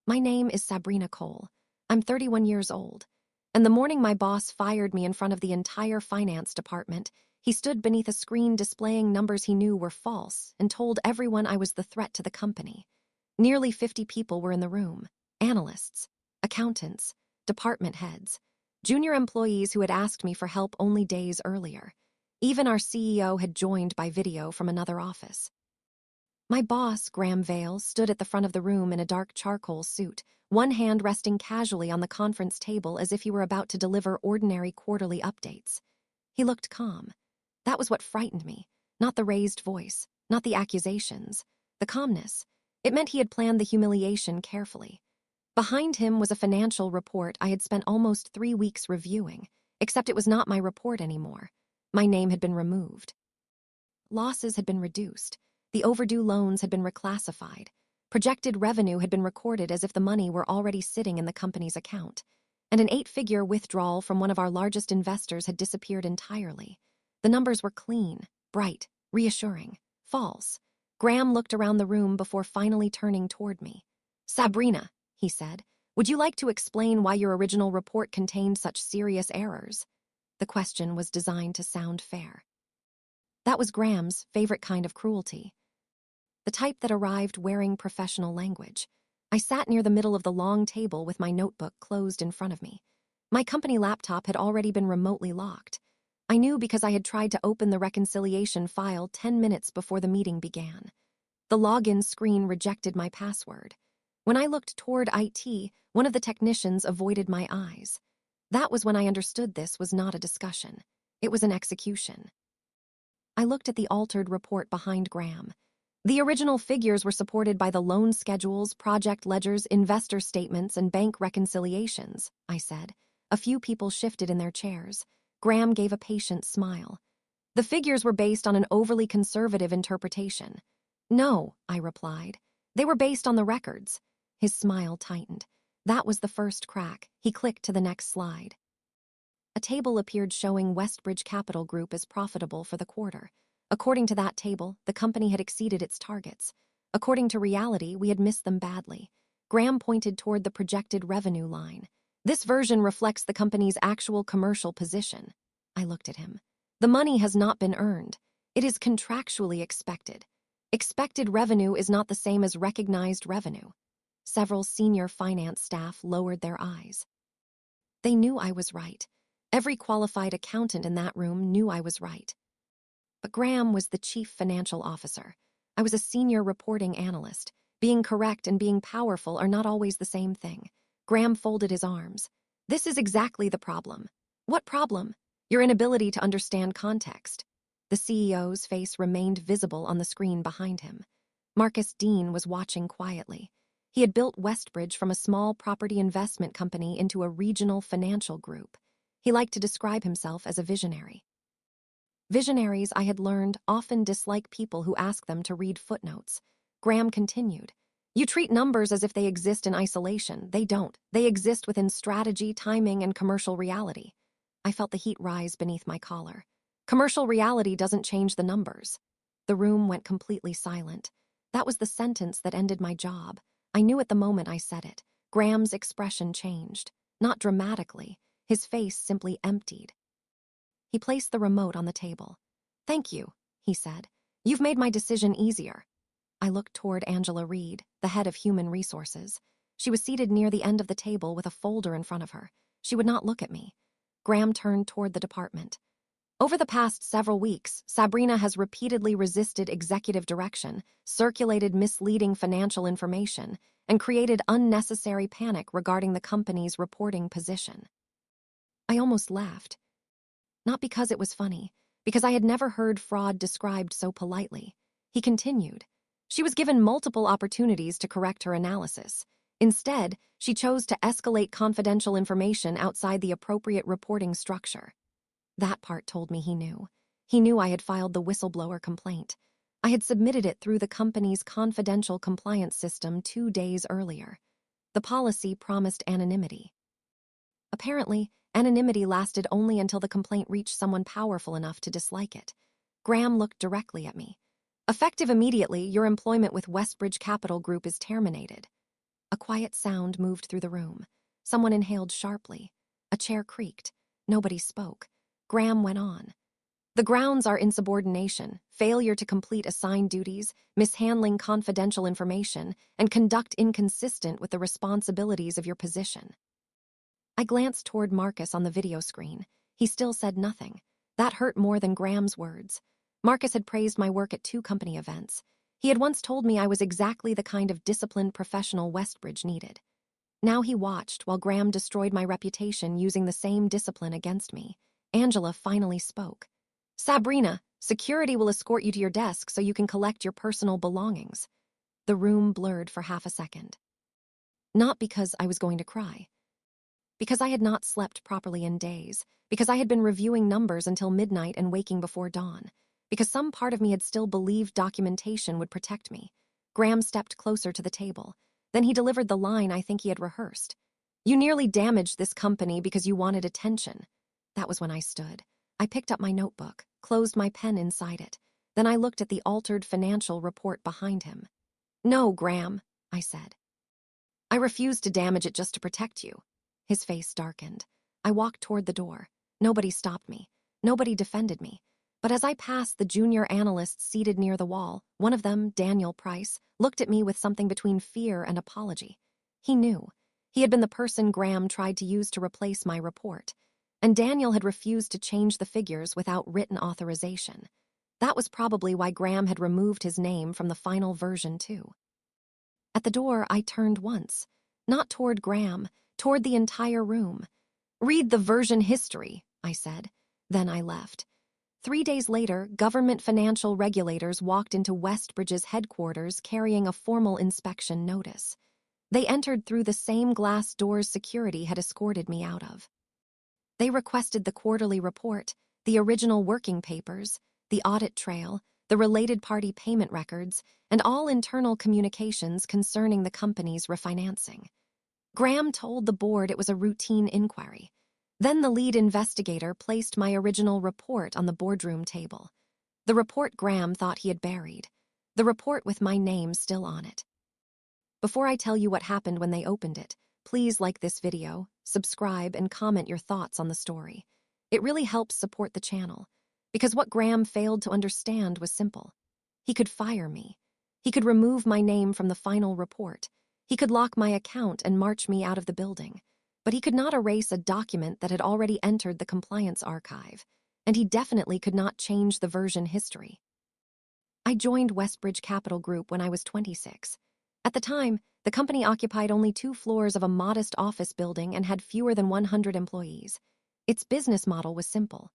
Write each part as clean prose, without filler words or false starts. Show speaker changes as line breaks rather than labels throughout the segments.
My name is Sabrina Cole. I'm 31 years old. And the morning my boss fired me in front of the entire finance department, he stood beneath a screen displaying numbers he knew were false and told everyone I was the threat to the company. Nearly 50 people were in the room: analysts, accountants, department heads, junior employees who had asked me for help only days earlier. Even our CEO had joined by video from another office. My boss, Graham Vale, stood at the front of the room in a dark charcoal suit, one hand resting casually on the conference table as if he were about to deliver ordinary quarterly updates. He looked calm. That was what frightened me, not the raised voice, not the accusations. The calmness. It meant he had planned the humiliation carefully. Behind him was a financial report I had spent almost 3 weeks reviewing, except it was not my report anymore. My name had been removed. Losses had been reduced. The overdue loans had been reclassified. Projected revenue had been recorded as if the money were already sitting in the company's account. And an 8-figure withdrawal from one of our largest investors had disappeared entirely. The numbers were clean, bright, reassuring, false. Graham looked around the room before finally turning toward me. "Sabrina," he said, "would you like to explain why your original report contained such serious errors?" The question was designed to sound fair. That was Graham's favorite kind of cruelty. The type that arrived wearing professional language. I sat near the middle of the long table with my notebook closed in front of me. My company laptop had already been remotely locked. I knew because I had tried to open the reconciliation file 10 minutes before the meeting began. The login screen rejected my password. When I looked toward IT, one of the technicians avoided my eyes. That was when I understood this was not a discussion. It was an execution. I looked at the altered report behind Graham. The original figures were supported by the loan schedules, project ledgers, investor statements, and bank reconciliations, I said. A few people shifted in their chairs. Graham gave a patient smile. The figures were based on an overly conservative interpretation. No, I replied. They were based on the records. His smile tightened. That was the first crack. He clicked to the next slide. A table appeared showing Westbridge Capital Group as profitable for the quarter. According to that table, the company had exceeded its targets. According to reality, we had missed them badly. Graham pointed toward the projected revenue line. This version reflects the company's actual commercial position. I looked at him. The money has not been earned. It is contractually expected. Expected revenue is not the same as recognized revenue. Several senior finance staff lowered their eyes. They knew I was right. Every qualified accountant in that room knew I was right. But Graham was the chief financial officer. I was a senior reporting analyst. Being correct and being powerful are not always the same thing. Graham folded his arms. This is exactly the problem. What problem? Your inability to understand context. The CEO's face remained visible on the screen behind him. Marcus Dean was watching quietly. He had built Westbridge from a small property investment company into a regional financial group. He liked to describe himself as a visionary. Visionaries, I had learned, often dislike people who ask them to read footnotes. Graham continued. You treat numbers as if they exist in isolation. They don't. They exist within strategy, timing, and commercial reality. I felt the heat rise beneath my collar. Commercial reality doesn't change the numbers. The room went completely silent. That was the sentence that ended my job. I knew at the moment I said it. Graham's expression changed. Not dramatically. His face simply emptied. He placed the remote on the table. Thank you, he said. You've made my decision easier. I looked toward Angela Reed, the head of human resources. She was seated near the end of the table with a folder in front of her. She would not look at me. Graham turned toward the department. Over the past several weeks, Sabrina has repeatedly resisted executive direction, circulated misleading financial information, and created unnecessary panic regarding the company's reporting position. I almost laughed. Not because it was funny, because I had never heard fraud described so politely. He continued. She was given multiple opportunities to correct her analysis. Instead, she chose to escalate confidential information outside the appropriate reporting structure. That part told me he knew. He knew I had filed the whistleblower complaint. I had submitted it through the company's confidential compliance system 2 days earlier. The policy promised anonymity. Apparently, anonymity lasted only until the complaint reached someone powerful enough to dislike it. Graham looked directly at me. Effective immediately, your employment with Westbridge Capital Group is terminated. A quiet sound moved through the room. Someone inhaled sharply. A chair creaked. Nobody spoke. Graham went on. The grounds are insubordination, failure to complete assigned duties, mishandling confidential information, and conduct inconsistent with the responsibilities of your position. I glanced toward Marcus on the video screen. He still said nothing. That hurt more than Graham's words. Marcus had praised my work at 2 company events. He had once told me I was exactly the kind of disciplined professional Westbridge needed. Now he watched while Graham destroyed my reputation using the same discipline against me. Angela finally spoke. "Sabrina, security will escort you to your desk so you can collect your personal belongings." The room blurred for half a second. Not because I was going to cry. Because I had not slept properly in days. Because I had been reviewing numbers until midnight and waking before dawn. Because some part of me had still believed documentation would protect me. Graham stepped closer to the table. Then he delivered the line I think he had rehearsed. "You nearly damaged this company because you wanted attention." That was when I stood. I picked up my notebook, closed my pen inside it. Then I looked at the altered financial report behind him. "No, Graham," I said. "I refused to damage it just to protect you." His face darkened. I walked toward the door. Nobody stopped me. Nobody defended me. But as I passed the junior analysts seated near the wall, one of them, Daniel Price, looked at me with something between fear and apology. He knew. He had been the person Graham tried to use to replace my report. And Daniel had refused to change the figures without written authorization. That was probably why Graham had removed his name from the final version, too. At the door, I turned once. Not toward Graham, toward the entire room. "Read the version history," I said. Then I left. 3 days later, government financial regulators walked into Westbridge's headquarters carrying a formal inspection notice. They entered through the same glass doors security had escorted me out of. They requested the quarterly report, the original working papers, the audit trail, the related party payment records, and all internal communications concerning the company's refinancing. Graham told the board it was a routine inquiry. Then the lead investigator placed my original report on the boardroom table. The report Graham thought he had buried. The report with my name still on it. Before I tell you what happened when they opened it, please like this video, subscribe, and comment your thoughts on the story. It really helps support the channel. Because what Graham failed to understand was simple. He could fire me. He could remove my name from the final report. He could lock my account and march me out of the building. But he could not erase a document that had already entered the compliance archive. And he definitely could not change the version history. I joined Westbridge Capital Group when I was 26. At the time, the company occupied only 2 floors of a modest office building and had fewer than 100 employees. Its business model was simple.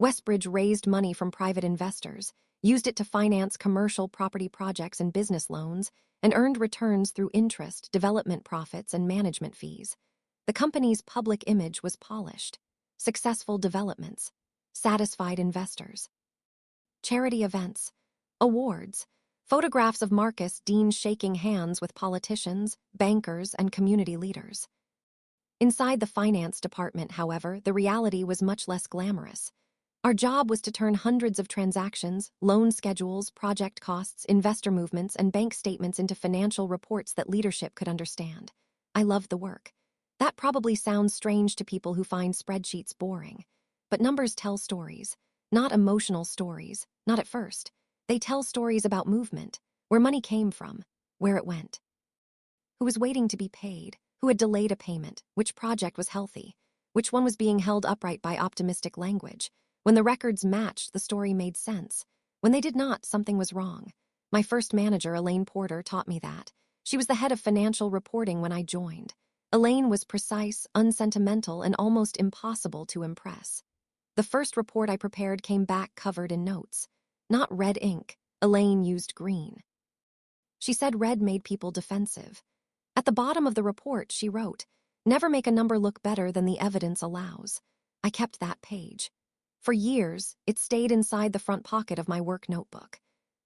Westbridge raised money from private investors, used it to finance commercial property projects and business loans, and earned returns through interest, development profits, and management fees. The company's public image was polished. Successful developments. Satisfied investors. Charity events. Awards. Photographs of Marcus Dean shaking hands with politicians, bankers, and community leaders. Inside the finance department, however, the reality was much less glamorous. Our job was to turn hundreds of transactions, loan schedules, project costs, investor movements, and bank statements into financial reports that leadership could understand. I loved the work. That probably sounds strange to people who find spreadsheets boring. But numbers tell stories, not emotional stories, not at first. They tell stories about movement, where money came from, where it went. Who was waiting to be paid, who had delayed a payment, which project was healthy, which one was being held upright by optimistic language. When the records matched, the story made sense. When they did not, something was wrong. My first manager, Elaine Porter, taught me that. She was the head of financial reporting when I joined. Elaine was precise, unsentimental, and almost impossible to impress. The first report I prepared came back covered in notes. Not red ink. Elaine used green. She said red made people defensive. At the bottom of the report, she wrote, "Never make a number look better than the evidence allows." I kept that page. For years, it stayed inside the front pocket of my work notebook.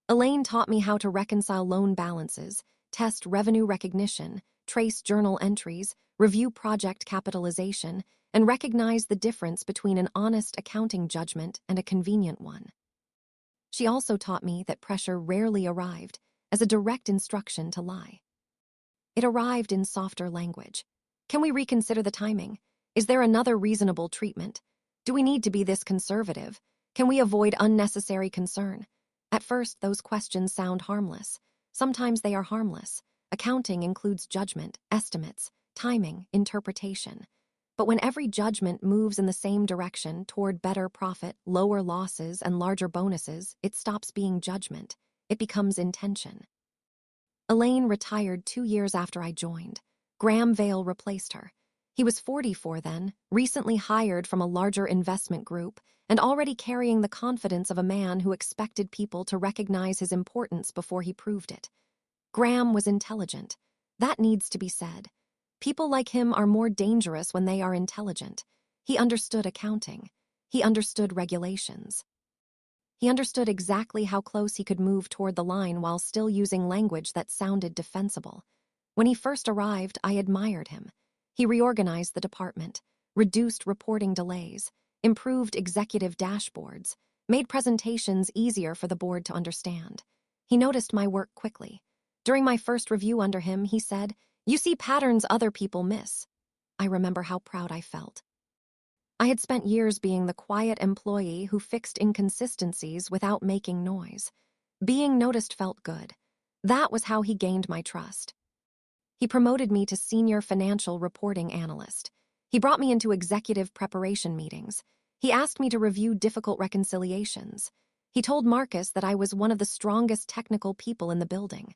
Elaine taught me how to reconcile loan balances, test revenue recognition, trace journal entries, review project capitalization, and recognize the difference between an honest accounting judgment and a convenient one. She also taught me that pressure rarely arrived as a direct instruction to lie. It arrived in softer language. Can we reconsider the timing? Is there another reasonable treatment? Do we need to be this conservative? Can we avoid unnecessary concern? At first, those questions sound harmless. Sometimes they are harmless. Accounting includes judgment, estimates, timing, interpretation. But when every judgment moves in the same direction toward better profit, lower losses, and larger bonuses, it stops being judgment. It becomes intention. Elaine retired 2 years after I joined. Graham Vale replaced her. He was 44 then, recently hired from a larger investment group, and already carrying the confidence of a man who expected people to recognize his importance before he proved it. Graham was intelligent. That needs to be said. People like him are more dangerous when they are intelligent. He understood accounting. He understood regulations. He understood exactly how close he could move toward the line while still using language that sounded defensible. When he first arrived, I admired him. He reorganized the department, reduced reporting delays, improved executive dashboards, made presentations easier for the board to understand. He noticed my work quickly. During my first review under him, he said, "You see patterns other people miss." I remember how proud I felt. I had spent years being the quiet employee who fixed inconsistencies without making noise. Being noticed felt good. That was how he gained my trust. He promoted me to senior financial reporting analyst. He brought me into executive preparation meetings. He asked me to review difficult reconciliations. He told Marcus that I was one of the strongest technical people in the building.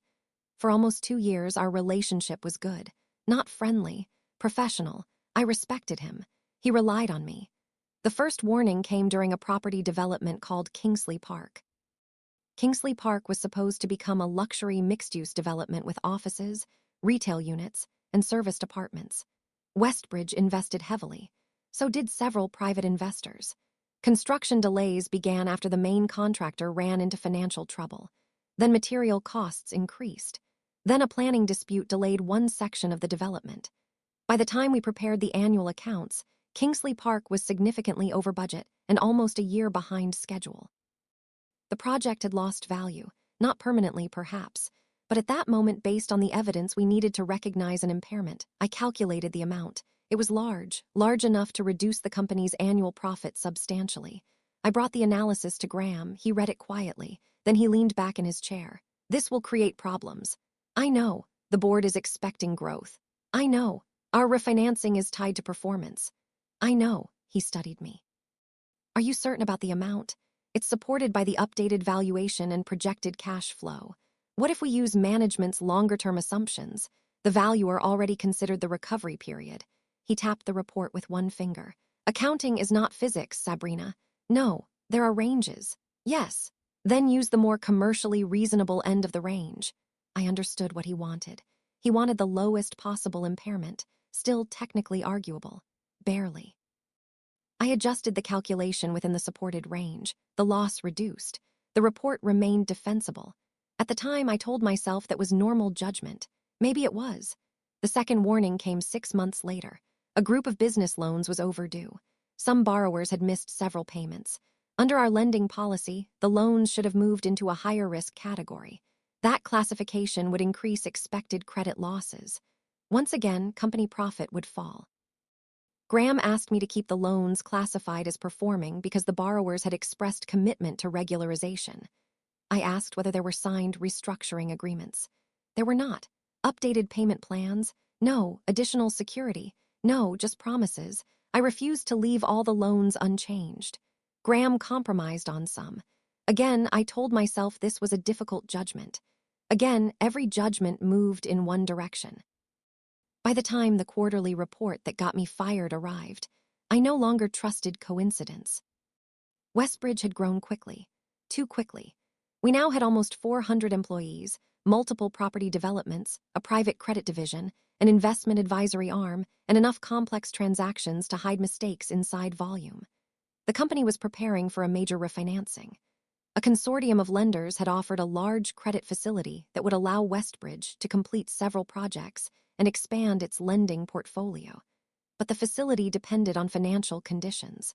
For almost 2 years, our relationship was good. Not friendly, professional. I respected him. He relied on me. The first warning came during a property development called Kingsley Park. Kingsley Park was supposed to become a luxury mixed-use development with offices, retail units, and serviced apartments. Westbridge invested heavily. So did several private investors. Construction delays began after the main contractor ran into financial trouble. Then material costs increased. Then a planning dispute delayed one section of the development. By the time we prepared the annual accounts, Kingsley Park was significantly over budget and almost a year behind schedule. The project had lost value, not permanently perhaps, but at that moment, based on the evidence, we needed to recognize an impairment. I calculated the amount. It was large enough to reduce the company's annual profit substantially. I brought the analysis to Graham. He read it quietly. Then he leaned back in his chair. "This will create problems. I know. The board is expecting growth. I know. Our refinancing is tied to performance. I know." He studied me. "Are you certain about the amount? It's supported by the updated valuation and projected cash flow. What if we use management's longer-term assumptions? The valuer already considered the recovery period." He tapped the report with one finger. "Accounting is not physics, Sabrina. No, there are ranges. Yes. Then use the more commercially reasonable end of the range." I understood what he wanted. He wanted the lowest possible impairment, still technically arguable. Barely. I adjusted the calculation within the supported range. The loss reduced. The report remained defensible. At the time, I told myself that was normal judgment. Maybe it was. The second warning came 6 months later. A group of business loans was overdue. Some borrowers had missed several payments. Under our lending policy, the loans should have moved into a higher risk category. That classification would increase expected credit losses. Once again, company profit would fall. Graham asked me to keep the loans classified as performing because the borrowers had expressed commitment to regularization. I asked whether there were signed restructuring agreements. There were not. Updated payment plans? No. Additional security? No, just promises. I refused to leave all the loans unchanged. Graham compromised on some. Again, I told myself this was a difficult judgment. Again, every judgment moved in one direction. By the time the quarterly report that got me fired arrived, I no longer trusted coincidence. Westbridge had grown quickly. Too quickly. We now had almost 400 employees, multiple property developments, a private credit division, an investment advisory arm, and enough complex transactions to hide mistakes inside volume. The company was preparing for a major refinancing. A consortium of lenders had offered a large credit facility that would allow Westbridge to complete several projects and expand its lending portfolio. But the facility depended on financial conditions.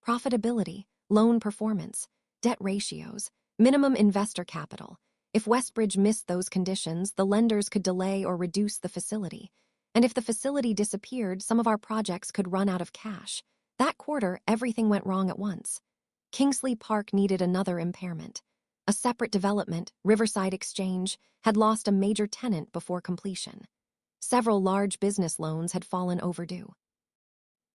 Profitability, loan performance, debt ratios, minimum investor capital. If Westbridge missed those conditions, the lenders could delay or reduce the facility. And if the facility disappeared, some of our projects could run out of cash. That quarter, everything went wrong at once. Kingsley Park needed another impairment. A separate development, Riverside Exchange, had lost a major tenant before completion. Several large business loans had fallen overdue.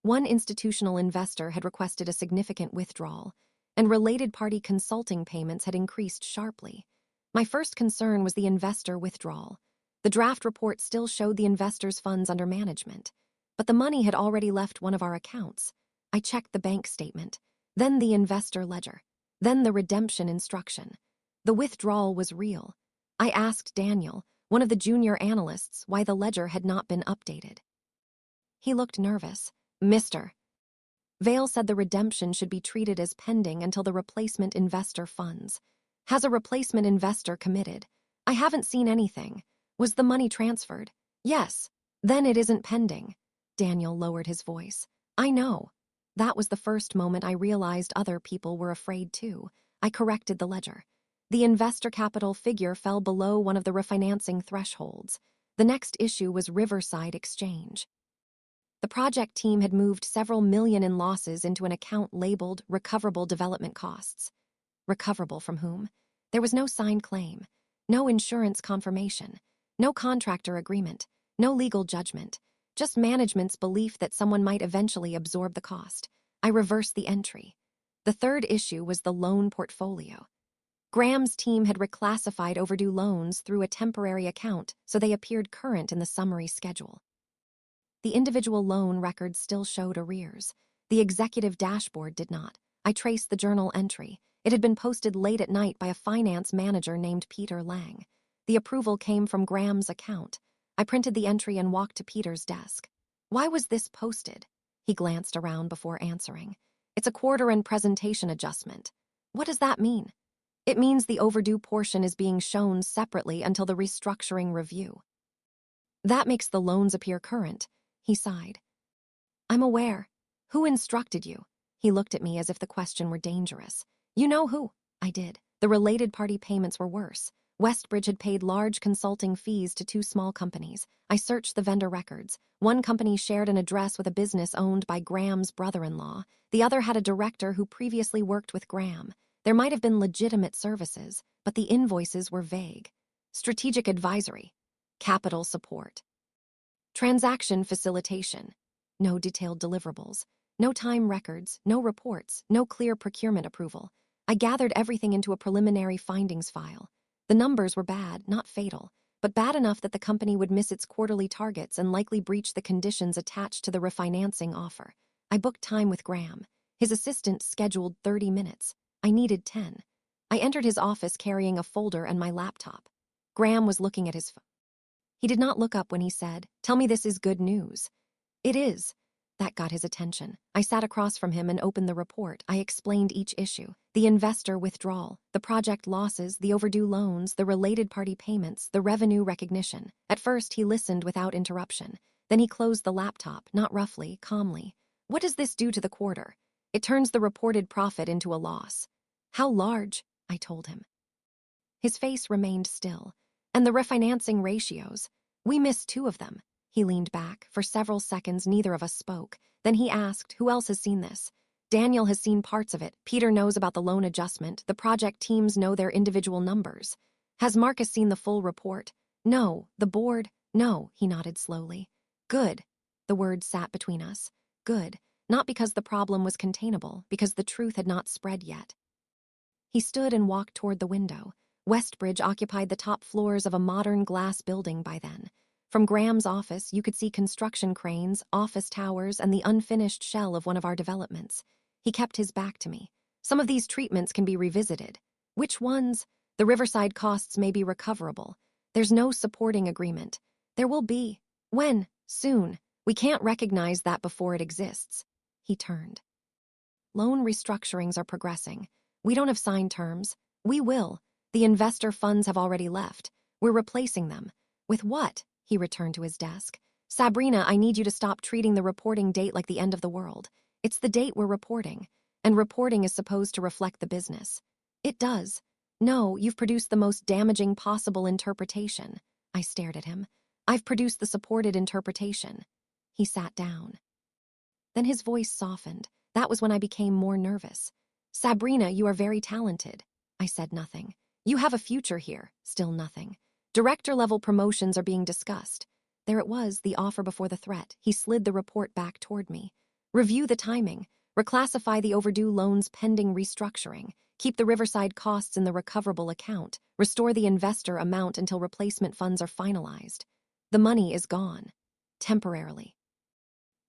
One institutional investor had requested a significant withdrawal, and related party consulting payments had increased sharply. My first concern was the investor withdrawal. The draft report still showed the investor's funds under management, but the money had already left one of our accounts. I checked the bank statement, then the investor ledger, then the redemption instruction. The withdrawal was real. I asked Daniel, one of the junior analysts, why the ledger had not been updated. He looked nervous. Mr. Vale said the redemption should be treated as pending until the replacement investor funds. Has a replacement investor committed? I haven't seen anything. Was the money transferred? Yes. Then it isn't pending. Daniel lowered his voice. I know. That was the first moment I realized other people were afraid too. I corrected the ledger. The investor capital figure fell below one of the refinancing thresholds. The next issue was Riverside Exchange. The project team had moved several million in losses into an account labeled Recoverable Development Costs. Recoverable from whom? There was no signed claim, no insurance confirmation, no contractor agreement, no legal judgment, just management's belief that someone might eventually absorb the cost. I reversed the entry. The third issue was the loan portfolio. Graham's team had reclassified overdue loans through a temporary account, so they appeared current in the summary schedule. The individual loan records still showed arrears. The executive dashboard did not. I traced the journal entry. It had been posted late at night by a finance manager named Peter Lang. The approval came from Graham's account. I printed the entry and walked to Peter's desk. Why was this posted? He glanced around before answering. It's a quarter-end presentation adjustment. What does that mean? It means the overdue portion is being shown separately until the restructuring review. That makes the loans appear current. He sighed. I'm aware. Who instructed you? He looked at me as if the question were dangerous. You know who? I did. The related party payments were worse. Westbridge had paid large consulting fees to two small companies. I searched the vendor records. One company shared an address with a business owned by Graham's brother-in-law. The other had a director who previously worked with Graham. There might have been legitimate services, but the invoices were vague. Strategic advisory. Capital support. Transaction facilitation. No detailed deliverables. No time records, no reports, no clear procurement approval. I gathered everything into a preliminary findings file. The numbers were bad, not fatal, but bad enough that the company would miss its quarterly targets and likely breach the conditions attached to the refinancing offer. I booked time with Graham. His assistant scheduled 30 minutes. I needed 10. I entered his office carrying a folder and my laptop. Graham was looking at his phone. He did not look up when he said, "Tell me this is good news." It is. That got his attention. I sat across from him and opened the report. I explained each issue. The investor withdrawal, the project losses, the overdue loans, the related party payments, the revenue recognition. At first, he listened without interruption. Then he closed the laptop, not roughly, calmly. What does this do to the quarter? It turns the reported profit into a loss. How large? I told him. His face remained still. And the refinancing ratios. We missed 2 of them. He leaned back. For several seconds, neither of us spoke. Then he asked, who else has seen this? Daniel has seen parts of it. Peter knows about the loan adjustment. The project teams know their individual numbers. Has Marcus seen the full report? No. The board? No. He nodded slowly. Good. The words sat between us. Good. Not because the problem was containable, because the truth had not spread yet. He stood and walked toward the window. Westbridge occupied the top floors of a modern glass building by then. From Graham's office, you could see construction cranes, office towers, and the unfinished shell of one of our developments. He kept his back to me. Some of these treatments can be revisited. Which ones? The Riverside costs may be recoverable. There's no supporting agreement. There will be. When? Soon. We can't recognize that before it exists. He turned. Loan restructurings are progressing. We don't have signed terms. We will. The investor funds have already left. We're replacing them. With what? He returned to his desk. Sabrina, I need you to stop treating the reporting date like the end of the world. It's the date we're reporting, and reporting is supposed to reflect the business. It does. No, you've produced the most damaging possible interpretation. I stared at him. I've produced the supported interpretation. He sat down. Then his voice softened. That was when I became more nervous. Sabrina, you are very talented. I said nothing. You have a future here. Still nothing. Director-level promotions are being discussed. There it was, the offer before the threat. He slid the report back toward me. Review the timing. Reclassify the overdue loans pending restructuring. Keep the Riverside costs in the recoverable account. Restore the investor amount until replacement funds are finalized. The money is gone. Temporarily.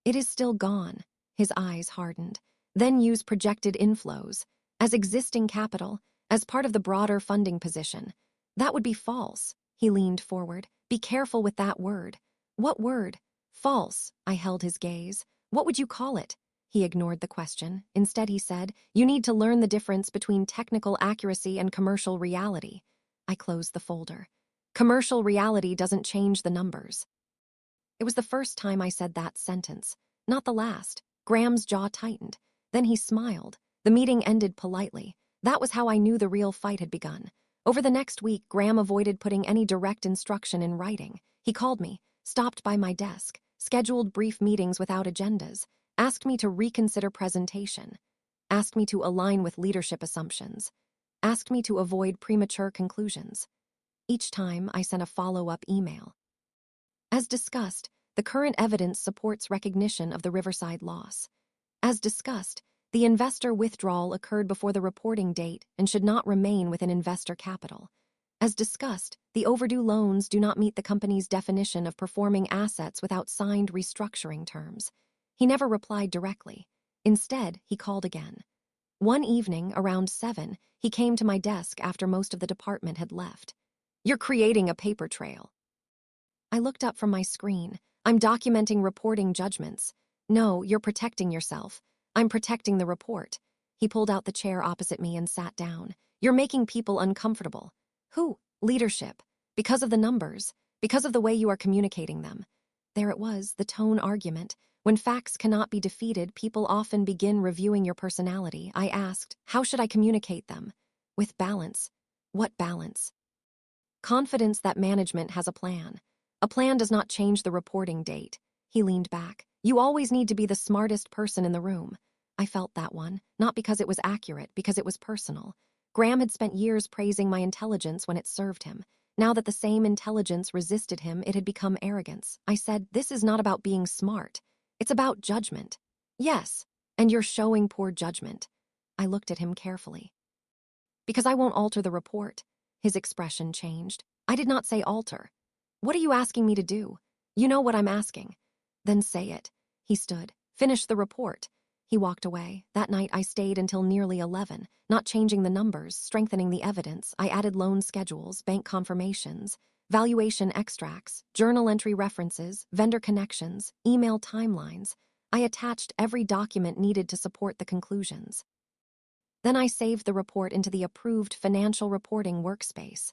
It is still gone. His eyes hardened. Then use projected inflows. As existing capital, as part of the broader funding position. That would be false. He leaned forward. Be careful with that word. What word? False. I held his gaze. What would you call it? He ignored the question. Instead, he said, you need to learn the difference between technical accuracy and commercial reality. I closed the folder. Commercial reality doesn't change the numbers. It was the first time I said that sentence, not the last. Graham's jaw tightened. Then he smiled. The meeting ended politely. That was how I knew the real fight had begun. Over the next week, Graham avoided putting any direct instruction in writing. He called me, stopped by my desk, scheduled brief meetings without agendas, asked me to reconsider presentation, asked me to align with leadership assumptions, asked me to avoid premature conclusions. Each time, I sent a follow-up email. As discussed, the current evidence supports recognition of the Riverside loss. As discussed, the investor withdrawal occurred before the reporting date and should not remain within investor capital. As discussed, the overdue loans do not meet the company's definition of performing assets without signed restructuring terms. He never replied directly. Instead, he called again. One evening, around 7, he came to my desk after most of the department had left. You're creating a paper trail. I looked up from my screen. I'm documenting reporting judgments. No, you're protecting yourself. I'm protecting the report. He pulled out the chair opposite me and sat down. You're making people uncomfortable. Who? Leadership. Because of the numbers. Because of the way you are communicating them. There it was, the tone argument. When facts cannot be defeated, people often begin reviewing your personality. I asked, how should I communicate them? With balance. What balance? Confidence that management has a plan. A plan does not change the reporting date. He leaned back. You always need to be the smartest person in the room. I felt that one, not because it was accurate, because it was personal. Graham had spent years praising my intelligence when it served him. Now that the same intelligence resisted him, it had become arrogance. I said, this is not about being smart. It's about judgment. Yes, and you're showing poor judgment. I looked at him carefully. Because I won't alter the report. His expression changed. I did not say alter. What are you asking me to do? You know what I'm asking. Then say it. He stood. Finish the report. He walked away. That night I stayed until nearly 11, not changing the numbers, strengthening the evidence. I added loan schedules, bank confirmations, valuation extracts, journal entry references, vendor connections, email timelines. I attached every document needed to support the conclusions. Then I saved the report into the approved financial reporting workspace.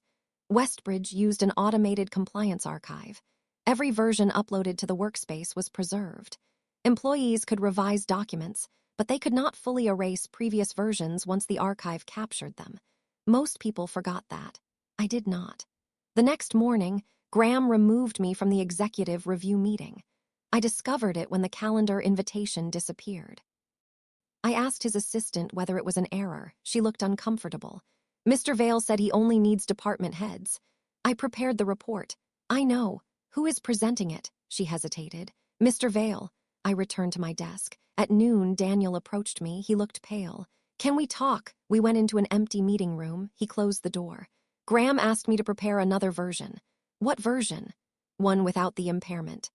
Westbridge used an automated compliance archive. Every version uploaded to the workspace was preserved. Employees could revise documents, but they could not fully erase previous versions once the archive captured them. Most people forgot that. I did not. The next morning, Graham removed me from the executive review meeting. I discovered it when the calendar invitation disappeared. I asked his assistant whether it was an error. She looked uncomfortable. Mr. Vale said he only needs department heads. I prepared the report. I know. Who is presenting it? She hesitated. Mr. Vale. I returned to my desk. At noon, Daniel approached me. He looked pale. Can we talk? We went into an empty meeting room. He closed the door. Graham asked me to prepare another version. What version? One without the impairment.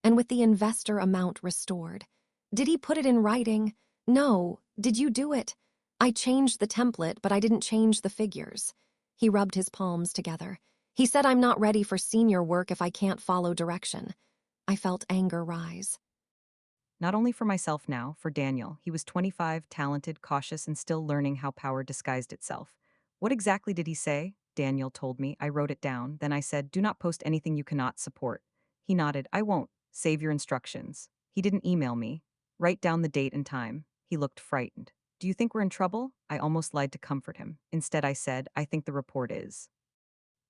And with the investor amount restored. Did he put it in writing? No. Did you do it? I changed the template, but I didn't change the figures. He rubbed his palms together. He said I'm not ready for senior work if I can't follow direction. I felt anger rise.
Not only for myself now, for Daniel. He was 25, talented, cautious, and still learning how power disguised itself. What exactly did he say? Daniel told me. I wrote it down. Then I said, do not post anything you cannot support. He nodded. I won't. Save your instructions. He didn't email me. Write down the date and time. He looked frightened. Do you think we're in trouble? I almost lied to comfort him. Instead, I said, I think the report is.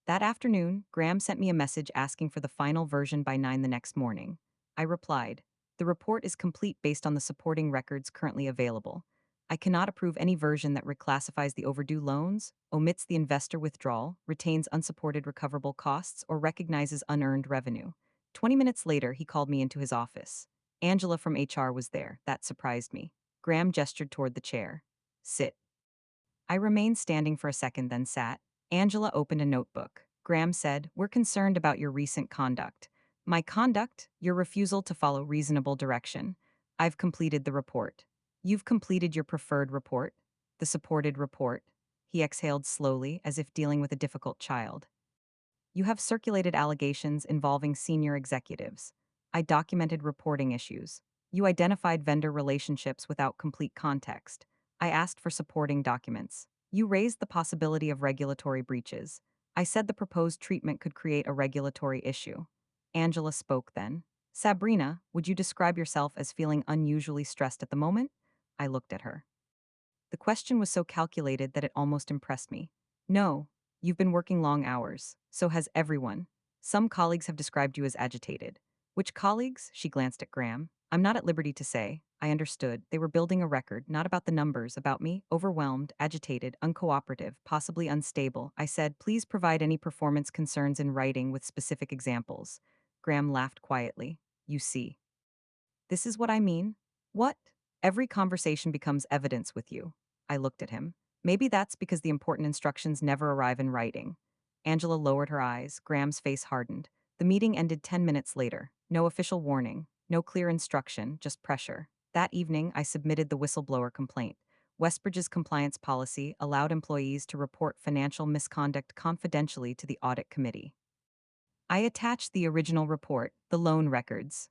That afternoon, Graham sent me a message asking for the final version by 9 the next morning. I replied, the report is complete based on the supporting records currently available. I cannot approve any version that reclassifies the overdue loans, omits the investor withdrawal, retains unsupported recoverable costs, or recognizes unearned revenue. 20 minutes later, he called me into his office. Angela from HR was there. That surprised me. Graham gestured toward the chair. Sit. I remained standing for a second, then sat. Angela opened a notebook. Graham said, we're concerned about your recent conduct. My conduct? Your refusal to follow reasonable direction. I've completed the report. You've completed your preferred report? The supported report? He exhaled slowly, as if dealing with a difficult child. You have circulated allegations involving senior executives. I documented reporting issues. You identified vendor relationships without complete context. I asked for supporting documents. You raised the possibility of regulatory breaches. I said the proposed treatment could create a regulatory issue. Angela spoke then. Sabrina, would you describe yourself as feeling unusually stressed at the moment? I looked at her. The question was so calculated that it almost impressed me. No, you've been working long hours. So has everyone. Some colleagues have described you as agitated. Which colleagues? She glanced at Graham. I'm not at liberty to say. I understood. They were building a record, not about the numbers, about me, overwhelmed, agitated, uncooperative, possibly unstable. I said, please provide any performance concerns in writing with specific examples. Graham laughed quietly. You see. This is what I mean. What? Every conversation becomes evidence with you. I looked at him. Maybe that's because the important instructions never arrive in writing. Angela lowered her eyes. Graham's face hardened. The meeting ended 10 minutes later. No official warning. No clear instruction, just pressure. That evening, I submitted the whistleblower complaint. Westbridge's compliance policy allowed employees to report financial misconduct confidentially to the audit committee. I attached the original report, the loan records,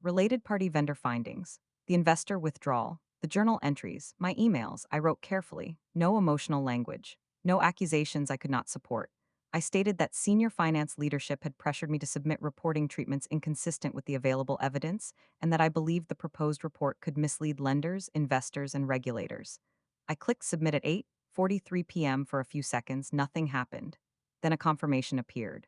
related party vendor findings, the investor withdrawal, the journal entries, my emails. I wrote carefully, no emotional language, no accusations I could not support. I stated that senior finance leadership had pressured me to submit reporting treatments inconsistent with the available evidence, and that I believed the proposed report could mislead lenders, investors, and regulators. I clicked submit at 8:43 p.m. For a few seconds. Nothing happened. Then a confirmation appeared.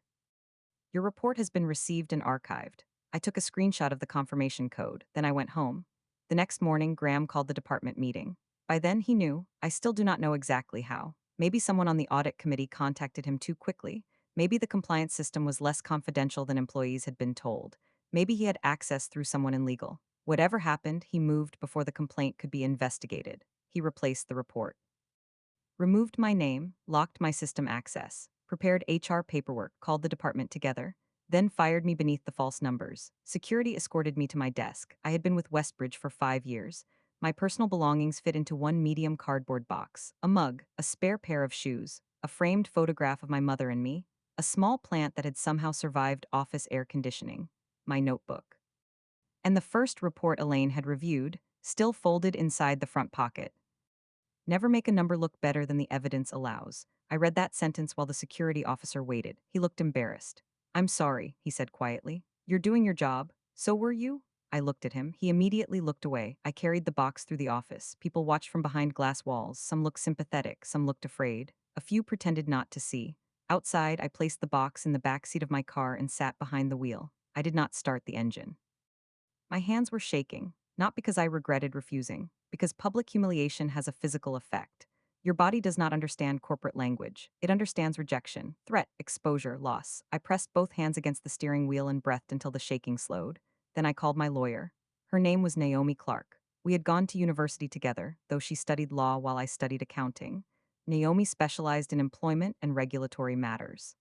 Your report has been received and archived. I took a screenshot of the confirmation code, then I went home. The next morning, Graham called the department meeting. By then, he knew. I still do not know exactly how. Maybe someone on the audit committee contacted him too quickly. Maybe the compliance system was less confidential than employees had been told. Maybe he had access through someone in legal. Whatever happened, he moved before the complaint could be investigated. He replaced the report. Removed my name, locked my system access, prepared HR paperwork, called the department together, then fired me beneath the false numbers. Security escorted me to my desk. I had been with Westbridge for 5 years. My personal belongings fit into one medium cardboard box: a mug, a spare pair of shoes, a framed photograph of my mother and me, a small plant that had somehow survived office air conditioning, my notebook. And the first report Elaine had reviewed, still folded inside the front pocket. Never make a number look better than the evidence allows. I read that sentence while the security officer waited. He looked embarrassed. I'm sorry, he said quietly. You're doing your job. So were you? I looked at him. He immediately looked away. I carried the box through the office. People watched from behind glass walls. Some looked sympathetic, some looked afraid. A few pretended not to see. Outside, I placed the box in the back seat of my car and sat behind the wheel. I did not start the engine. My hands were shaking, not because I regretted refusing, because public humiliation has a physical effect. Your body does not understand corporate language. It understands rejection, threat, exposure, loss. I pressed both hands against the steering wheel and breathed until the shaking slowed. Then I called my lawyer. Her name was Naomi Clark. We had gone to university together, though she studied law while I studied accounting. Naomi specialized in employment and regulatory matters.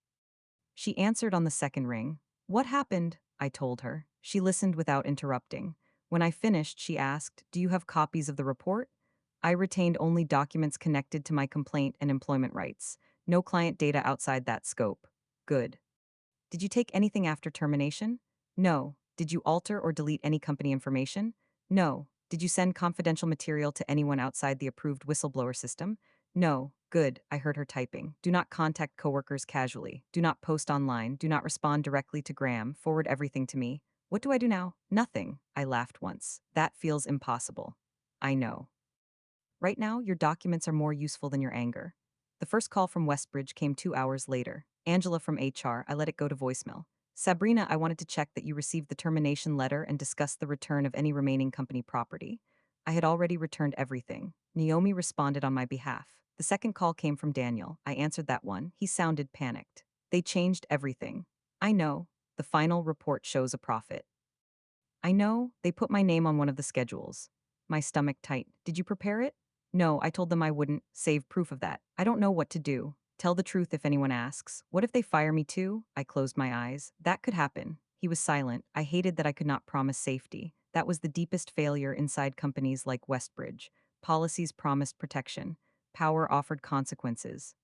She answered on the second ring. What happened? I told her. She listened without interrupting. When I finished, she asked, do you have copies of the report? I retained only documents connected to my complaint and employment rights. No client data outside that scope. Good. Did you take anything after termination? No. Did you alter or delete any company information? No. Did you send confidential material to anyone outside the approved whistleblower system? No. Good, I heard her typing. Do not contact coworkers casually. Do not post online. Do not respond directly to Graham. Forward everything to me. What do I do now? Nothing. I laughed once. That feels impossible. I know. Right now, your documents are more useful than your anger. The first call from Westbridge came 2 hours later. Angela from HR, I let it go to voicemail. Sabrina, I wanted to check that you received the termination letter and discuss the return of any remaining company property. I had already returned everything. Naomi responded on my behalf. The second call came from Daniel. I answered that one. He sounded panicked. They changed everything. I know. The final report shows a profit. I know. They put my name on one of the schedules. My stomach tight. Did you prepare it? No, I told them I wouldn't. Save proof of that. I don't know what to do. Tell the truth if anyone asks. What if they fire me too? I closed my eyes. That could happen. He was silent. I hated that I could not promise safety. That was the deepest failure inside companies like Westbridge. Policies promised protection. Power offered consequences.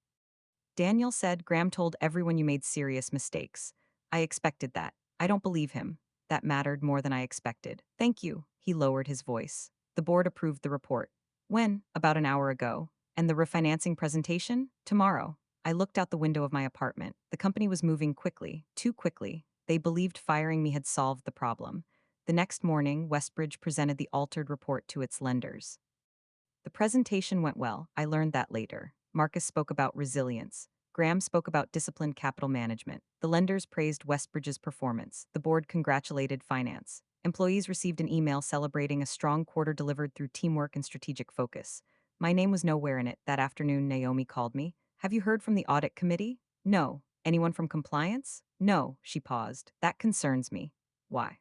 Daniel said Graham told everyone you made serious mistakes. I expected that. I don't believe him. That mattered more than I expected. Thank you. He lowered his voice. The board approved the report. When? About an hour ago. And the refinancing presentation? Tomorrow. I looked out the window of my apartment. The company was moving quickly, too quickly. They believed firing me had solved the problem. The next morning, Westbridge presented the altered report to its lenders. The presentation went well. I learned that later. Marcus spoke about resilience. Graham spoke about disciplined capital management. The lenders praised Westbridge's performance. The board congratulated finance. Employees received an email celebrating a strong quarter delivered through teamwork and strategic focus. My name was nowhere in it. That afternoon, Naomi called me. Have you heard from the audit committee? No. Anyone from compliance? No, she paused. That concerns me. Why?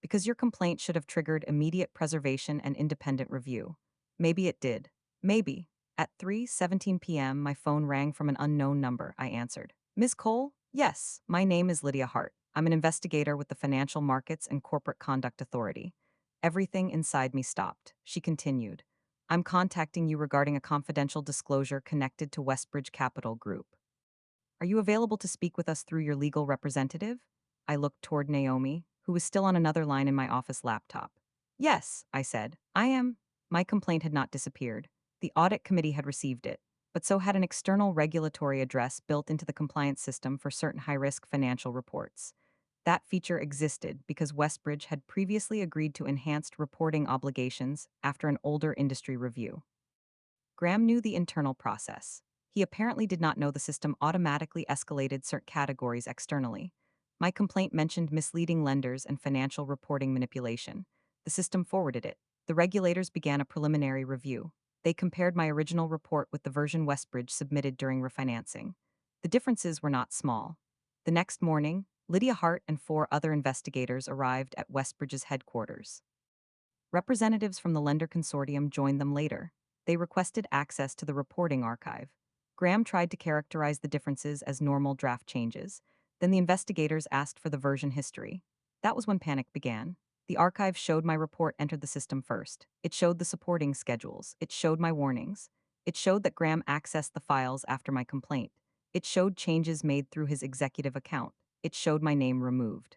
Because your complaint should have triggered immediate preservation and independent review. Maybe it did. Maybe. At 3:17 p.m., my phone rang from an unknown number. I answered. Ms. Cole? Yes, my name is Lydia Hart. I'm an investigator with the Financial Markets and Corporate Conduct Authority. Everything inside me stopped. She continued. I'm contacting you regarding a confidential disclosure connected to Westbridge Capital Group. Are you available to speak with us through your legal representative? I looked toward Naomi, who was still on another line in my office laptop. Yes, I said. I am. My complaint had not disappeared. The audit committee had received it, but so had an external regulatory address built into the compliance system for certain high-risk financial reports. That feature existed because Westbridge had previously agreed to enhanced reporting obligations after an older industry review. Graham knew the internal process. He apparently did not know the system automatically escalated certain categories externally. My complaint mentioned misleading lenders and financial reporting manipulation. The system forwarded it. The regulators began a preliminary review. They compared my original report with the version Westbridge submitted during refinancing. The differences were not small. The next morning, Lydia Hart and 4 other investigators arrived at Westbridge's headquarters. Representatives from the lender consortium joined them later. They requested access to the reporting archive. Graham tried to characterize the differences as normal draft changes. Then the investigators asked for the version history. That was when panic began. The archive showed my report entered the system first. It showed the supporting schedules. It showed my warnings. It showed that Graham accessed the files after my complaint. It showed changes made through his executive account. It showed my name removed.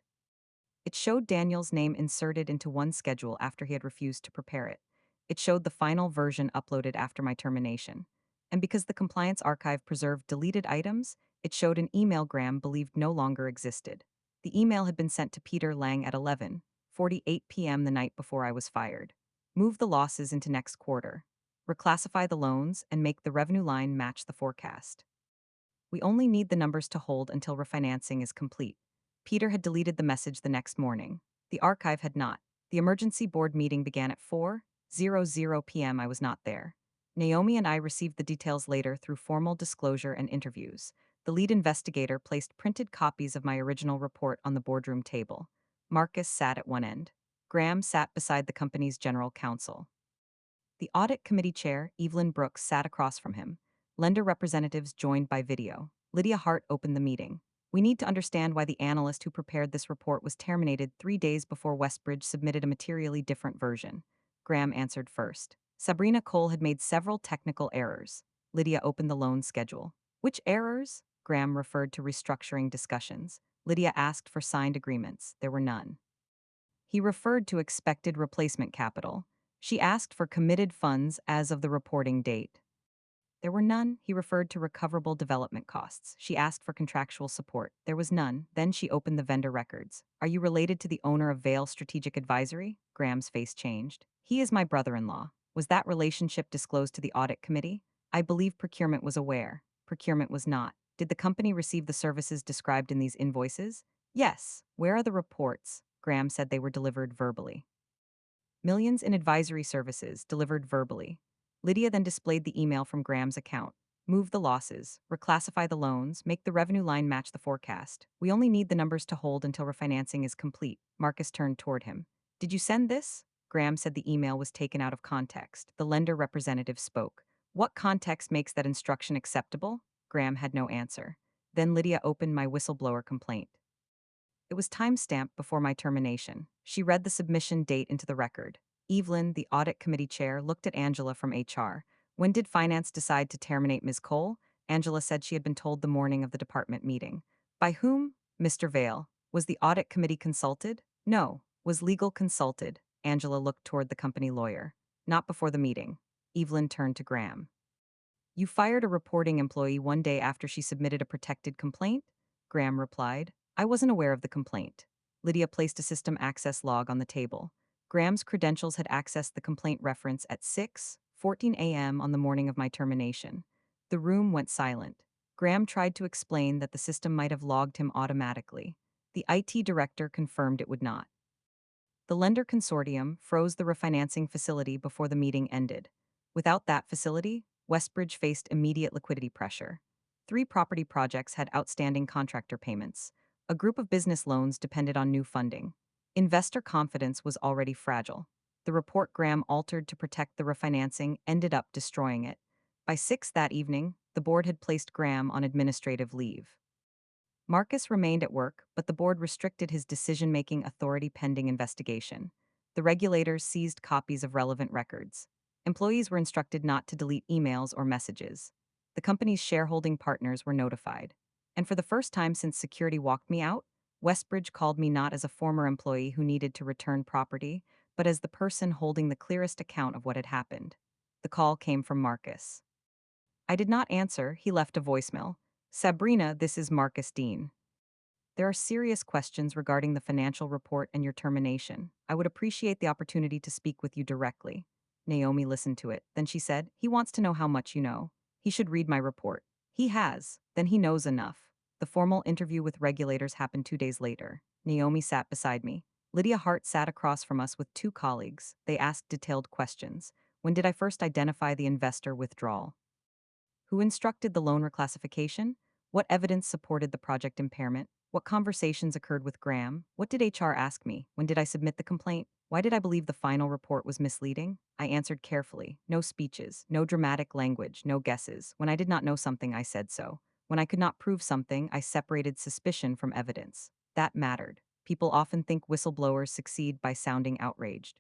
It showed Daniel's name inserted into one schedule after he had refused to prepare it. It showed the final version uploaded after my termination. And because the compliance archive preserved deleted items, it showed an email Graham believed no longer existed. The email had been sent to Peter Lang at 11:48 p.m. the night before I was fired. Move the losses into next quarter. Reclassify the loans and make the revenue line match the forecast. We only need the numbers to hold until refinancing is complete. Peter had deleted the message the next morning. The archive had not. The emergency board meeting began at 4:00 p.m. I was not there. Naomi and I received the details later through formal disclosure and interviews. The lead investigator placed printed copies of my original report on the boardroom table. Marcus sat at one end. Graham sat beside the company's general counsel. The audit committee chair, Evelyn Brooks, sat across from him. Lender representatives joined by video. Lydia Hart opened the meeting. We need to understand why the analyst who prepared this report was terminated 3 days before Westbridge submitted a materially different version. Graham answered first. Sabrina Cole had made several technical errors. Lydia opened the loan schedule. Which errors? Graham referred to restructuring discussions. Lydia asked for signed agreements. There were none. He referred to expected replacement capital. She asked for committed funds as of the reporting date. There were none. He referred to recoverable development costs. She asked for contractual support. There was none. Then she opened the vendor records. Are you related to the owner of Vale Strategic Advisory? Graham's face changed. He is my brother-in-law. Was that relationship disclosed to the audit committee? I believe procurement was aware. Procurement was not. Did the company receive the services described in these invoices? Yes. Where are the reports? Graham said they were delivered verbally. Millions in advisory services delivered verbally. Lydia then displayed the email from Graham's account. Move the losses, reclassify the loans, make the revenue line match the forecast. We only need the numbers to hold until refinancing is complete. Marcus turned toward him. Did you send this? Graham said the email was taken out of context. The lender representative spoke. What context makes that instruction acceptable? Graham had no answer. Then Lydia opened my whistleblower complaint. It was time-stamped before my termination. She read the submission date into the record. Evelyn, the audit committee chair, looked at Angela from HR. When did finance decide to terminate Ms. Cole? Angela said she had been told the morning of the department meeting. By whom? Mr. Vale. Was the audit committee consulted? No. Was legal consulted? Angela looked toward the company lawyer. Not before the meeting. Evelyn turned to Graham. You fired a reporting employee one day after she submitted a protected complaint? Graham replied. I wasn't aware of the complaint. Lydia placed a system access log on the table. Graham's credentials had accessed the complaint reference at 6:14 a.m. on the morning of my termination. The room went silent. Graham tried to explain that the system might have logged him automatically. The IT director confirmed it would not. The lender consortium froze the refinancing facility before the meeting ended. Without that facility, Westbridge faced immediate liquidity pressure. 3 property projects had outstanding contractor payments. A group of business loans depended on new funding. Investor confidence was already fragile. The report Graham altered to protect the refinancing ended up destroying it. By 6 that evening, the board had placed Graham on administrative leave. Marcus remained at work, but the board restricted his decision-making authority pending investigation. The regulators seized copies of relevant records. Employees were instructed not to delete emails or messages. The company's shareholding partners were notified. And for the first time since security walked me out, Westbridge called me not as a former employee who needed to return property, but as the person holding the clearest account of what had happened. The call came from Marcus. I did not answer, he left a voicemail. Sabrina, this is Marcus Dean. There are serious questions regarding the financial report and your termination. I would appreciate the opportunity to speak with you directly. Naomi listened to it. Then she said, he wants to know how much you know. He should read my report. He has. Then he knows enough. The formal interview with regulators happened 2 days later. Naomi sat beside me. Lydia Hart sat across from us with 2 colleagues. They asked detailed questions. When did I first identify the investor withdrawal? Who instructed the loan reclassification? What evidence supported the project impairment? What conversations occurred with Graham? What did HR ask me? When did I submit the complaint? Why did I believe the final report was misleading? I answered carefully. No speeches, no dramatic language, no guesses. When I did not know something, I said so. When I could not prove something, I separated suspicion from evidence. That mattered. People often think whistleblowers succeed by sounding outraged.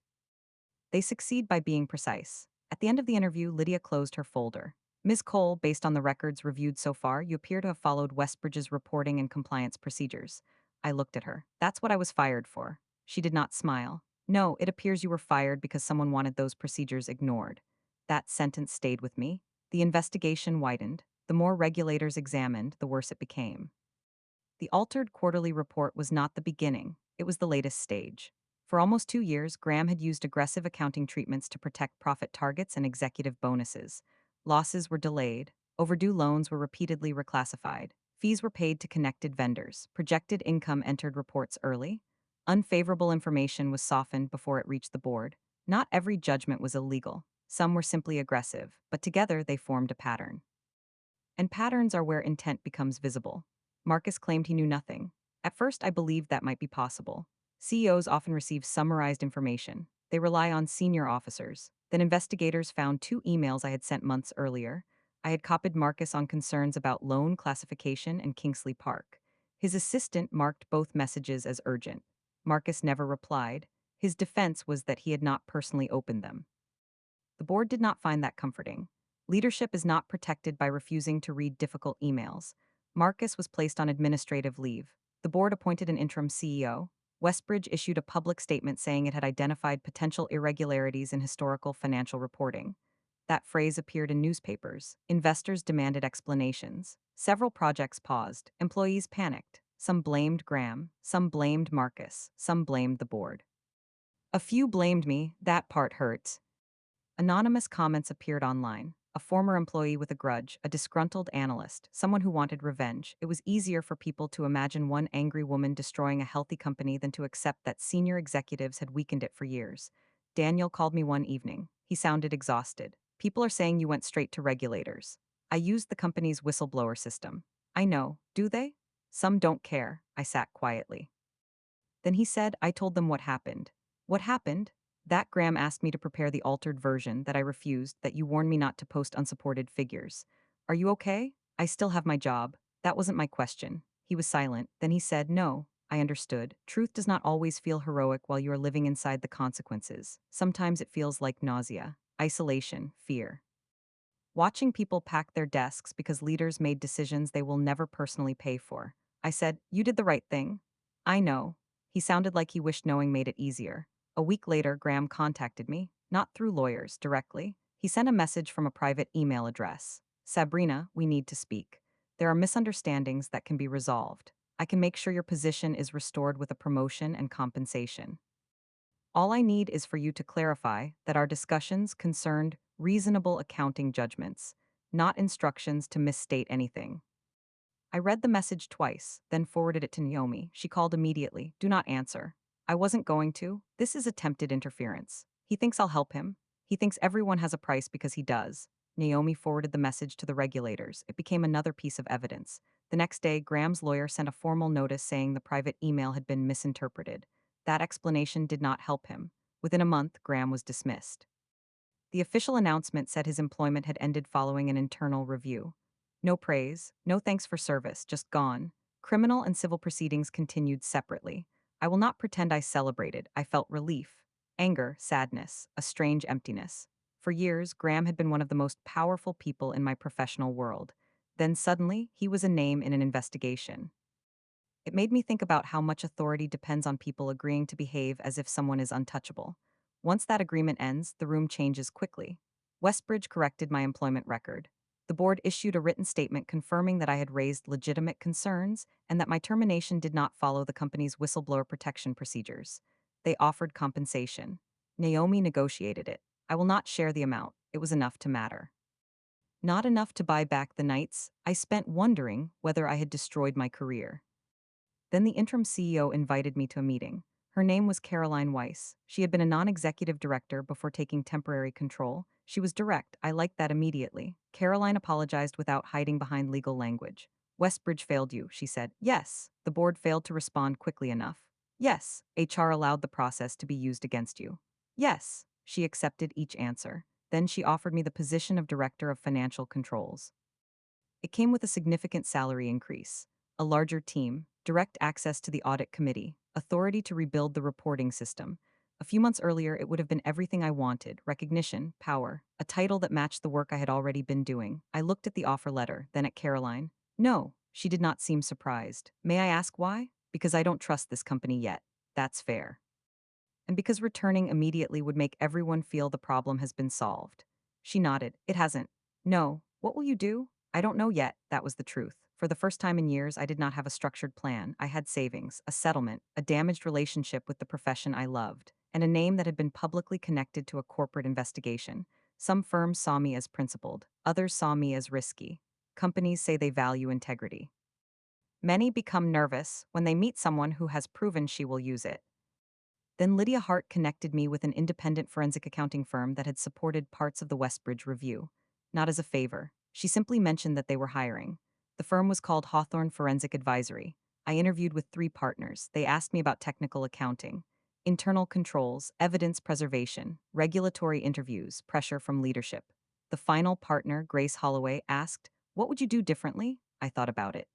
They succeed by being precise. At the end of the interview, Lydia closed her folder. Ms. Cole, based on the records reviewed so far, you appear to have followed Westbridge's reporting and compliance procedures. I looked at her. That's what I was fired for. She did not smile. No, it appears you were fired because someone wanted those procedures ignored. That sentence stayed with me. The investigation widened. The more regulators examined, the worse it became. The altered quarterly report was not the beginning, it was the latest stage. For almost 2 years, Graham had used aggressive accounting treatments to protect profit targets and executive bonuses. Losses were delayed, overdue loans were repeatedly reclassified, fees were paid to connected vendors, projected income entered reports early, unfavorable information was softened before it reached the board. Not every judgment was illegal, some were simply aggressive, but together they formed a pattern. And patterns are where intent becomes visible. Marcus claimed he knew nothing. At first, I believed that might be possible. CEOs often receive summarized information. They rely on senior officers. Then investigators found 2 emails I had sent months earlier. I had copied Marcus on concerns about loan classification and Kingsley Park. His assistant marked both messages as urgent. Marcus never replied. His defense was that he had not personally opened them. The board did not find that comforting. Leadership is not protected by refusing to read difficult emails. Marcus was placed on administrative leave. The board appointed an interim CEO. Westbridge issued a public statement saying it had identified potential irregularities in historical financial reporting. That phrase appeared in newspapers. Investors demanded explanations. Several projects paused. Employees panicked. Some blamed Graham. Some blamed Marcus. Some blamed the board. A few blamed me. That part hurt. Anonymous comments appeared online. A former employee with a grudge, a disgruntled analyst, someone who wanted revenge. It was easier for people to imagine one angry woman destroying a healthy company than to accept that senior executives had weakened it for years. Daniel called me one evening. He sounded exhausted. People are saying you went straight to regulators. I used the company's whistleblower system. I know, do they? Some don't care. I sat quietly. Then he said, I told them what happened. What happened? That Graham asked me to prepare the altered version that I refused, that you warned me not to post unsupported figures. Are you okay? I still have my job. That wasn't my question. He was silent. Then he said, no, I understood. Truth does not always feel heroic while you are living inside the consequences. Sometimes it feels like nausea, isolation, fear. Watching people pack their desks because leaders made decisions they will never personally pay for. I said, you did the right thing. I know. He sounded like he wished knowing made it easier. A week later, Graham contacted me, not through lawyers, directly. He sent a message from a private email address. Sabrina, we need to speak. There are misunderstandings that can be resolved. I can make sure your position is restored with a promotion and compensation. All I need is for you to clarify that our discussions concerned reasonable accounting judgments, not instructions to misstate anything. I read the message twice, then forwarded it to Naomi. She called immediately. Do not answer. I wasn't going to. This is attempted interference. He thinks I'll help him. He thinks everyone has a price because he does. Naomi forwarded the message to the regulators. It became another piece of evidence. The next day, Graham's lawyer sent a formal notice saying the private email had been misinterpreted. That explanation did not help him. Within a month, Graham was dismissed. The official announcement said his employment had ended following an internal review. No praise, no thanks for service, just gone. Criminal and civil proceedings continued separately. I will not pretend I celebrated. I felt relief, anger, sadness, a strange emptiness. For years, Graham had been one of the most powerful people in my professional world. Then suddenly, he was a name in an investigation. It made me think about how much authority depends on people agreeing to behave as if someone is untouchable. Once that agreement ends, the room changes quickly. Westbridge corrected my employment record. The board issued a written statement confirming that I had raised legitimate concerns and that my termination did not follow the company's whistleblower protection procedures. They offered compensation. Naomi negotiated it. I will not share the amount. It was enough to matter. Not enough to buy back the nights I spent wondering whether I had destroyed my career. Then the interim CEO invited me to a meeting. Her name was Caroline Weiss. She had been a non-executive director before taking temporary control. She was direct. I liked that immediately. Caroline apologized without hiding behind legal language. Westbridge failed you, she said. Yes. The board failed to respond quickly enough. Yes. HR allowed the process to be used against you. Yes. She accepted each answer. Then she offered me the position of Director of Financial Controls. It came with a significant salary increase, a larger team, direct access to the audit committee, authority to rebuild the reporting system. A few months earlier, it would have been everything I wanted: recognition, power, a title that matched the work I had already been doing. I looked at the offer letter, then at Caroline. No, she did not seem surprised. May I ask why? Because I don't trust this company yet. That's fair. And because returning immediately would make everyone feel the problem has been solved. She nodded. It hasn't. No. What will you do? I don't know yet. That was the truth. For the first time in years, I did not have a structured plan. I had savings, a settlement, a damaged relationship with the profession I loved, and a name that had been publicly connected to a corporate investigation. Some firms saw me as principled, others saw me as risky. Companies say they value integrity. Many become nervous when they meet someone who has proven she will use it. Then Lydia Hart connected me with an independent forensic accounting firm that had supported parts of the Westbridge review. Not as a favor. She simply mentioned that they were hiring. The firm was called Hawthorne Forensic Advisory. I interviewed with 3 partners. They asked me about technical accounting, internal controls, evidence preservation, regulatory interviews, pressure from leadership. The final partner, Grace Holloway, asked, "What would you do differently?" I thought about it.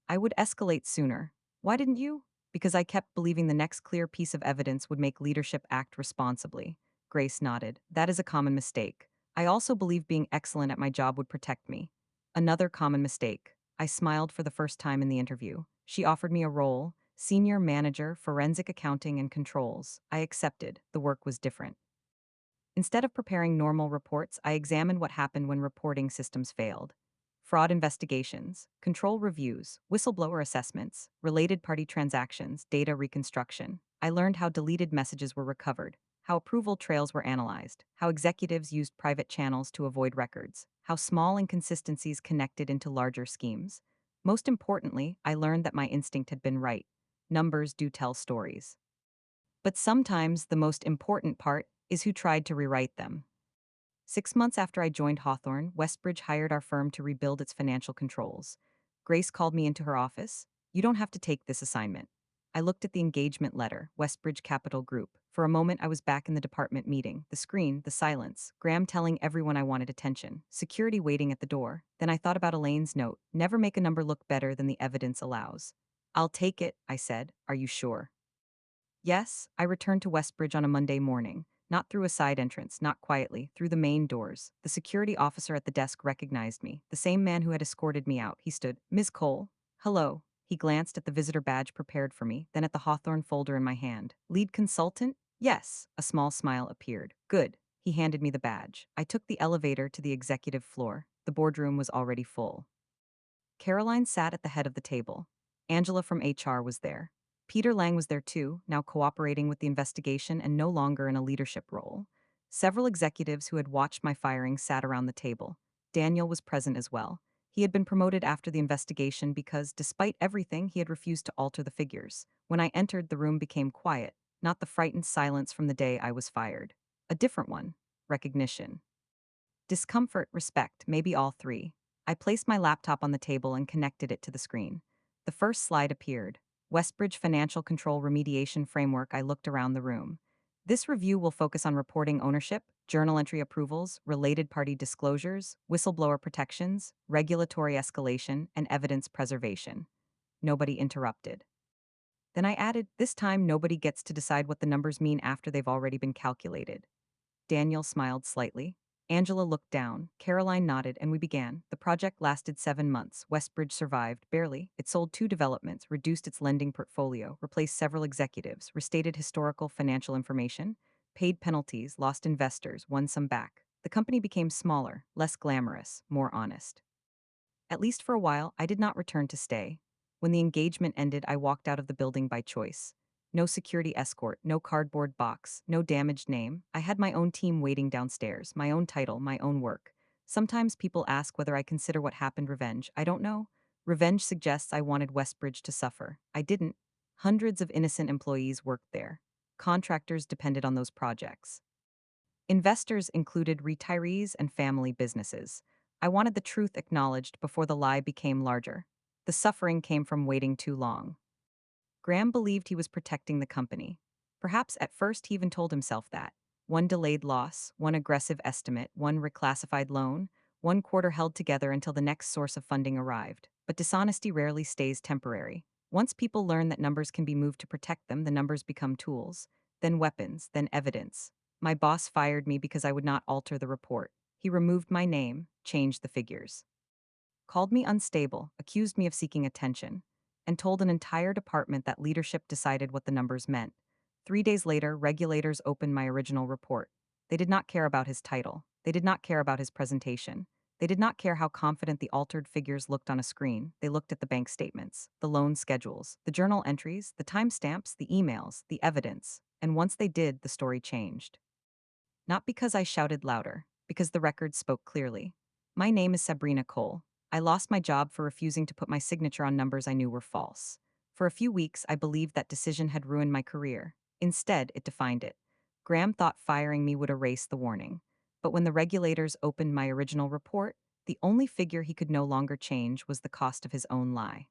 I would escalate sooner. Why didn't you? Because I kept believing the next clear piece of evidence would make leadership act responsibly. Grace nodded. That is a common mistake. I also believe being excellent at my job would protect me. Another common mistake. I smiled for the first time in the interview. She offered me a role, Senior Manager, Forensic Accounting and Controls. I accepted. The work was different. Instead of preparing normal reports, I examined what happened when reporting systems failed. Fraud investigations, control reviews, whistleblower assessments, related party transactions, data reconstruction. I learned how deleted messages were recovered, how approval trails were analyzed, how executives used private channels to avoid records, how small inconsistencies connected into larger schemes. Most importantly, I learned that my instinct had been right. Numbers do tell stories. But sometimes the most important part is who tried to rewrite them. 6 months after I joined Hawthorne, Westbridge hired our firm to rebuild its financial controls. Grace called me into her office. You don't have to take this assignment. I looked at the engagement letter, Westbridge Capital Group. For a moment, I was back in the department meeting. The screen, the silence, Graham telling everyone I wanted attention, security waiting at the door. Then I thought about Elaine's note, never make a number look better than the evidence allows. I'll take it, I said. Are you sure? Yes, I returned to Westbridge on a Monday morning, not through a side entrance, not quietly, through the main doors. The security officer at the desk recognized me, the same man who had escorted me out. He stood, Ms. Cole. Hello. He glanced at the visitor badge prepared for me, then at the Hawthorne folder in my hand. Lead consultant? Yes. A small smile appeared. Good. He handed me the badge. I took the elevator to the executive floor. The boardroom was already full. Caroline sat at the head of the table. Angela from HR was there. Peter Lang was there too, now cooperating with the investigation and no longer in a leadership role. Several executives who had watched my firing sat around the table. Daniel was present as well. He had been promoted after the investigation because, despite everything, he had refused to alter the figures. When I entered, the room became quiet, not the frightened silence from the day I was fired. A different one. Recognition. Discomfort, respect, maybe all three. I placed my laptop on the table and connected it to the screen. The first slide appeared. Westbridge Financial Control Remediation Framework. I looked around the room. This review will focus on reporting ownership, journal entry approvals, related party disclosures, whistleblower protections, regulatory escalation, and evidence preservation. Nobody interrupted. Then I added, this time nobody gets to decide what the numbers mean after they've already been calculated. Daniel smiled slightly. Angela looked down. Caroline nodded, and we began. The project lasted 7 months. Westbridge survived, barely. It sold 2 developments, reduced its lending portfolio, replaced several executives, restated historical financial information, paid penalties, lost investors, won some back. The company became smaller, less glamorous, more honest. At least for a while, I did not return to stay. When the engagement ended, I walked out of the building by choice. No security escort, no cardboard box, no damaged name. I had my own team waiting downstairs, my own title, my own work. Sometimes people ask whether I consider what happened revenge. I don't know. Revenge suggests I wanted Westbridge to suffer. I didn't. Hundreds of innocent employees worked there. Contractors depended on those projects. Investors included retirees and family businesses. I wanted the truth acknowledged before the lie became larger. The suffering came from waiting too long. Graham believed he was protecting the company. Perhaps at first he even told himself that. One delayed loss, one aggressive estimate, one reclassified loan, one quarter held together until the next source of funding arrived. But dishonesty rarely stays temporary. Once people learn that numbers can be moved to protect them, the numbers become tools, then weapons, then evidence. My boss fired me because I would not alter the report. He removed my name, changed the figures, called me unstable, accused me of seeking attention, and told an entire department that leadership decided what the numbers meant. 3 days later, regulators opened my original report. They did not care about his title. They did not care about his presentation. They did not care how confident the altered figures looked on a screen. They looked at the bank statements, the loan schedules, the journal entries, the timestamps, the emails, the evidence. And once they did, the story changed. Not because I shouted louder, because the records spoke clearly. My name is Sabrina Cole. I lost my job for refusing to put my signature on numbers I knew were false. For a few weeks, I believed that decision had ruined my career. Instead, it defined it. Graham thought firing me would erase the warning. But when the regulators opened my original report, the only figure he could no longer change was the cost of his own lie.